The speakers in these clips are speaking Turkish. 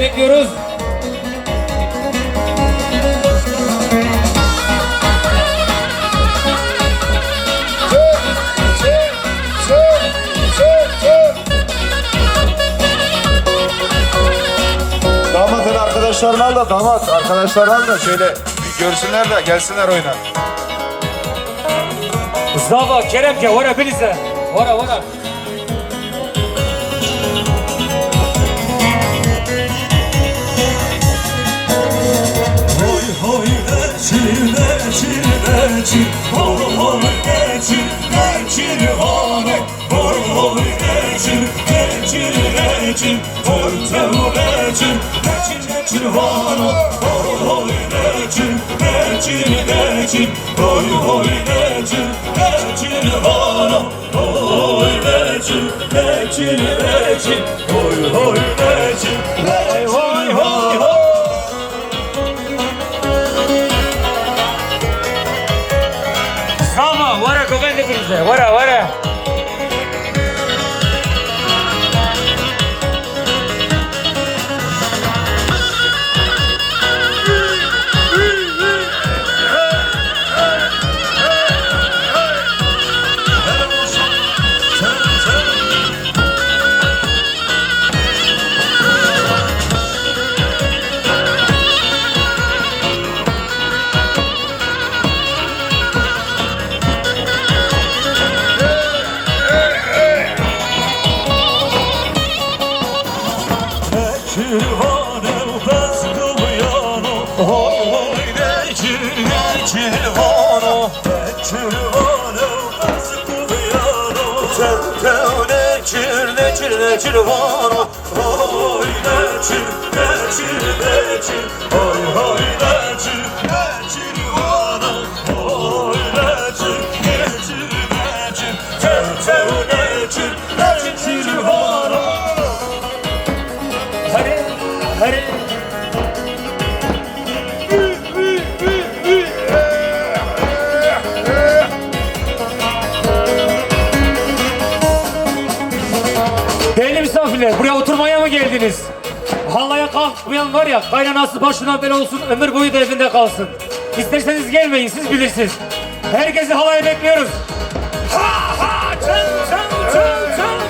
bekliyoruz. Damatın arkadaşlarını al da damat arkadaşlarını al da şöyle bir görsünler de gelsinler oyuna. Mustafa, Kerem ke, vara bilize. Vara, vara. Hoy hoy necil necil necil Hoy hoy necil necil hane Hoy hoy necil necil necil Hoy tev necil necil necil hane Hoy hoy necil necil necil Hoy hoy necil necil hane Hoy necil necil necil Hoy hoy necil necil hane Mustafa, vara kokan de bilize. Vara, vara. Çirvanem bezgım yano Hoy hoy necil vano Çirvanem bezgım yano Tev necil vano Hoy necil Hoy hoy necil vano Hoy necil Tev necil vano Hadi, hadi. Değerli misafirler, buraya oturmaya mı geldiniz? Halaya kalkmayan var ya, kaynanası başına bela olsun, ömür boyu da evinde kalsın. İsterseniz gelmeyin, siz bilirsiniz. Herkesi halaya bekliyoruz. Ha ha, çın çın çın çın.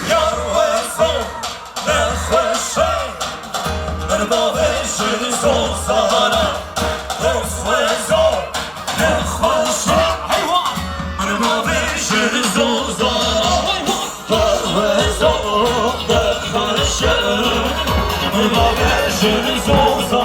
Yar ve nefeşe Merda veşir zozana Dost ve zor nefeşe Merda veşir zozana Yar ve zor nefeşe Merda veşir zozana